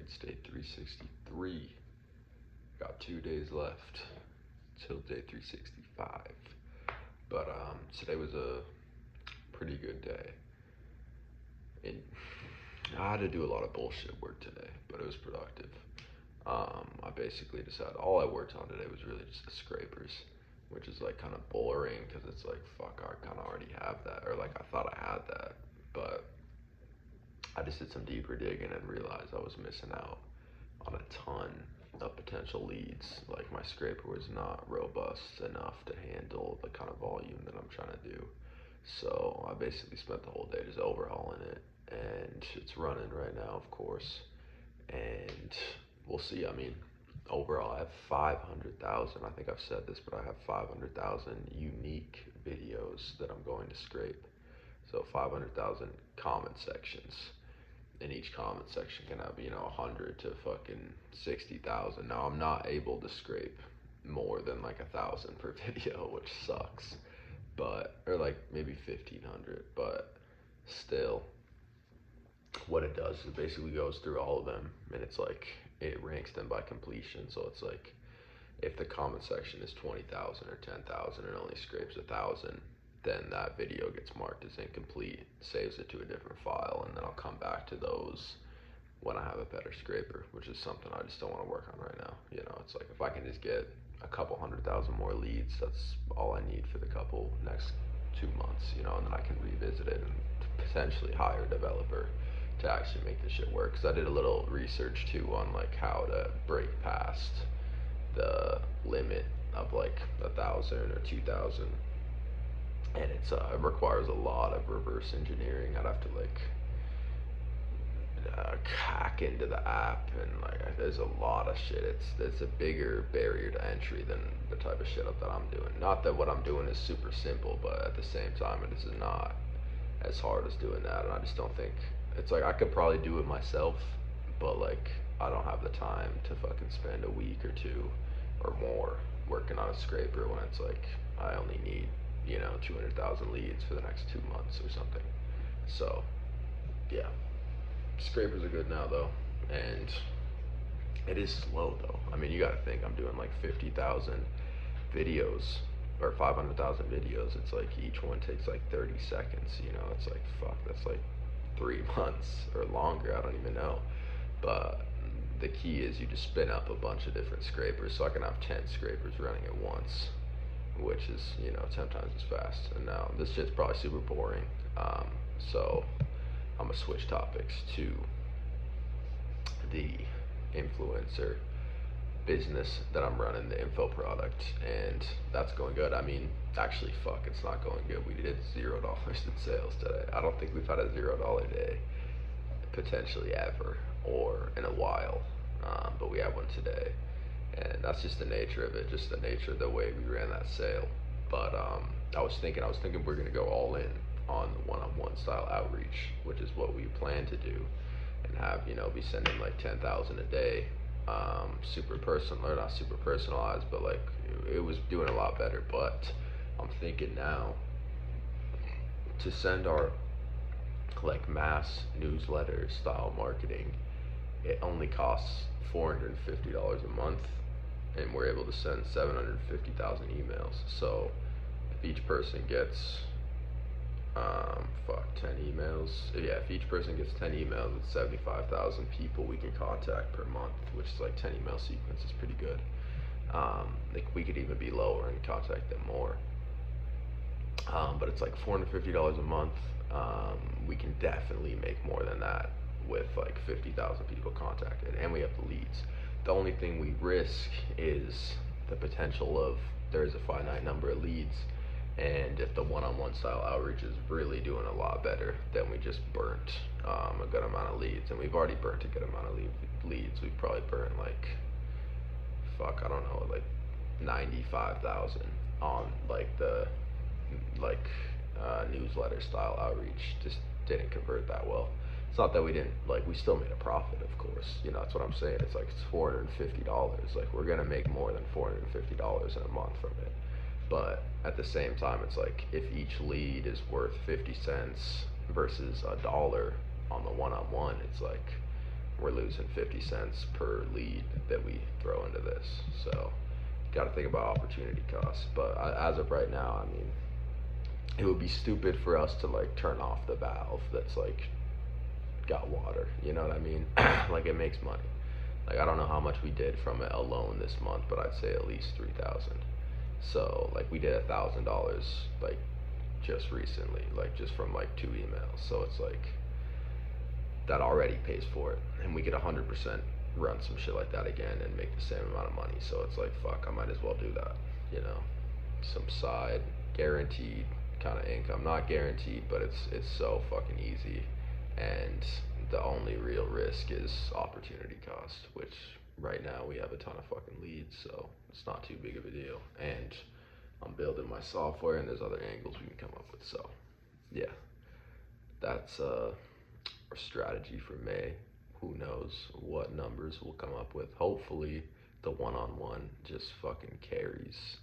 It's day 363. Got 2 days left till day 365. But today was a pretty good day. And I had to do a lot of bullshit work today, but it was productive. I basically decided all I worked on today was really just the scrapers, which is like kind of boring because it's like, fuck, I kind of already have that, or like I thought I had that, but I just did some deeper digging and realized I was missing out on a ton of potential leads. Like my scraper was not robust enough to handle the kind of volume that I'm trying to do. So I basically spent the whole day just overhauling it, and it's running right now, of course. And we'll see. I mean, overall, I have 500,000. I think I've said this, but I have 500,000 unique videos that I'm going to scrape. So 500,000 comment sections, and each comment section can have 100 to fucking 60,000. Now I'm not able to scrape more than like 1,000 per video, which sucks. But or like maybe 1,500, but still, what it does is it basically goes through all of them, and it's like it ranks them by completion. So it's like if the comment section is 20,000 or 10,000 and only scrapes 1,000, then that video gets marked as incomplete, saves it to a different file, and then I'll come back to those when I have a better scraper, which is something I just don't want to work on right now. It's like if I can just get a couple 100,000 more leads, that's all I need for the couple next 2 months, and then I can revisit it and potentially hire a developer to actually make this shit work. Because I did a little research too on like how to break past the limit of like 1,000 or 2,000, and it requires a lot of reverse engineering. I'd have to like hack into the app, and like there's a lot of shit. It's a bigger barrier to entry than the type of shit that I'm doing. Not that what I'm doing is super simple, but at the same time, it is not as hard as doing that. And I just don't think it's like I could probably do it myself, but like I don't have the time to fucking spend a week or two or more working on a scraper when it's like I only need 200,000 leads for the next 2 months or something. So yeah, scrapers are good now though, and it is slow though. I mean, you got to think I'm doing like 50,000 videos or 500,000 videos. It's like each one takes like 30 seconds. It's like fuck. That's like 3 months or longer. I don't even know. But the key is you just spin up a bunch of different scrapers, so I can have 10 scrapers running at once, which is 10 times as fast. And now this shit's probably super boring. So I'm gonna switch topics to the influencer business that I'm running, the info product, and that's going good. I mean, actually, fuck, it's not going good. We did $0 in sales today. I don't think we've had a $0 day potentially ever or in a while, but we have one today, and that's just the nature of it, just the nature of the way we ran that sale. But I was thinking we're gonna go all in on the one-on-one style outreach, which is what we plan to do, and have be sending like 10,000 a day, super personal, or not super personalized, but like it was doing a lot better. But I'm thinking now to send our like mass newsletter style marketing, it only costs $450 a month, and we're able to send 750,000 emails. So if each person gets 10 emails. Yeah, if each person gets 10 emails, it's 75,000 people we can contact per month, which is like 10 email sequence is pretty good. Like we could even be lower and contact them more. But it's like $450 a month. We can definitely make more than that with like 50,000 people contacted, and we have the leads. The only thing we risk is the potential of there's a finite number of leads, and if the one-on-one style outreach is really doing a lot better, then we just burnt a good amount of leads, and we've already burnt a good amount of leads. We've probably burnt like, fuck, I don't know, like 95,000 on like the newsletter style outreach. Just didn't convert that well. It's not that we didn't, like, we still made a profit, of course. That's what I'm saying. It's like it's $450. Like we're gonna make more than $450 in a month from it. But at the same time, it's like if each lead is worth 50 cents versus $1 on the one-on-one, it's like we're losing 50 cents per lead that we throw into this. So, got to think about opportunity costs. But as of right now, I mean, it would be stupid for us to like turn off the valve that's like got water. You know what I mean? Like it makes money. Like I don't know how much we did from it alone this month, but I'd say at least 3,000. So like we did $1,000 like just recently, like just from like 2 emails. So it's like that already pays for it, and we could 100% run some shit like that again and make the same amount of money. So it's like fuck, I might as well do that. You know, some side guaranteed kind of income. Not guaranteed, but it's so fucking easy, and the only real risk is opportunity cost, which right now we have a ton of fucking leads, so it's not too big of a deal. And I'm building my software, and there's other angles we can come up with. So yeah, that's our strategy for May. Who knows what numbers we'll come up with. Hopefully the one-on-one just fucking carries.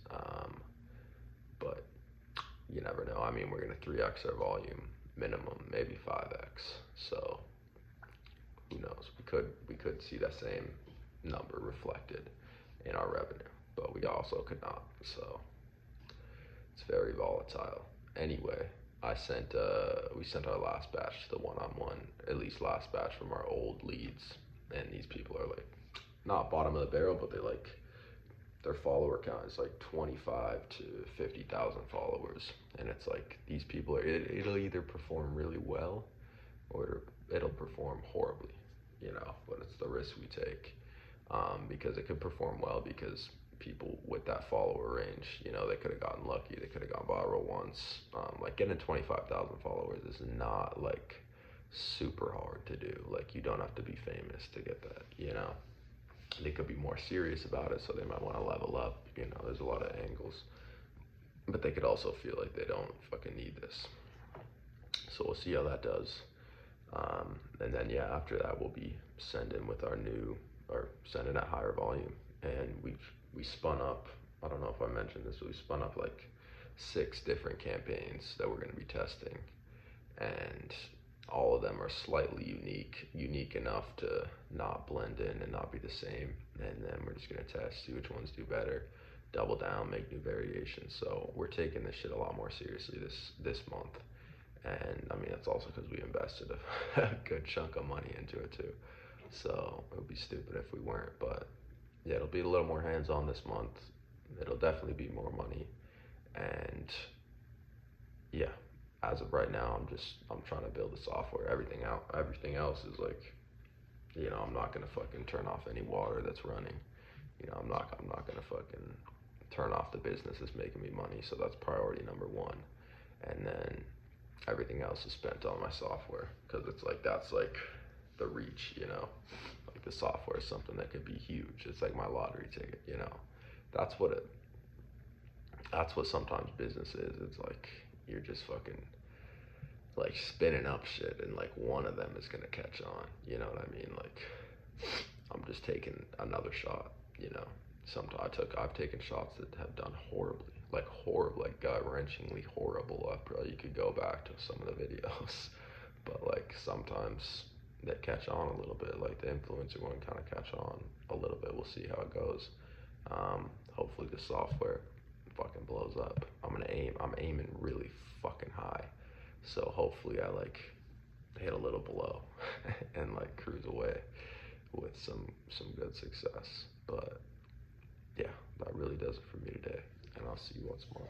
But you never know. I mean, we're gonna 3x our volume minimum, maybe 5x. So who knows? We could see that same number reflected in our revenue, but we also could not. So it's very volatile. Anyway, we sent our last batch to the one-on-one, at least last batch from our old leads, and these people are like not bottom of the barrel, but they like their follower count is like 25 to 50,000 followers, and it's like these people it'll either perform really well or it'll perform horribly, you know. But it's the risk we take, because it could perform well because people with that follower range, you know, they could have gotten lucky, they could have gone viral once. Like getting 25,000 followers is not like super hard to do. Like you don't have to be famous to get that, you know. They could be more serious about it, so they might want to level up, you know. There's a lot of angles, but they could also feel like they don't fucking need this. So we'll see how that does. And then yeah, after that we'll be sending at higher volume. And we spun up, I don't know if I mentioned this, but we spun up like 6 different campaigns that we're going to be testing, and all of them are slightly unique enough to not blend in and not be the same. And then we're just going to test, see which ones do better, double down, make new variations. So we're taking this shit a lot more seriously this month. And I mean, that's also because we invested a good chunk of money into it too. So it would be stupid if we weren't. But yeah, it'll be a little more hands-on this month. It'll definitely be more money. And yeah, as of right now, I'm trying to build the software. Everything else is like, you know, I'm not gonna fucking turn off any water that's running. You know, I'm not gonna fucking turn off the business that's making me money. So that's priority number one. And then everything else is spent on my software, because it's like that's like the reach, you know. Like the software is something that could be huge. It's like my lottery ticket, you know. That's what sometimes business is. It's like you're just fucking like spinning up shit, and like one of them is gonna catch on, you know what I mean? Like I'm just taking another shot, you know. Sometimes I've taken shots that have done horribly, like gut-wrenchingly horrible. You could go back to some of the videos, but like sometimes they catch on a little bit. Like the influencer one kind of catch on a little bit. We'll see how it goes. Hopefully the software fucking blows up. I'm aiming really fucking high, so hopefully I like hit a little below and like cruise away with some good success. But yeah, that really does it for me today, and I'll see you once more.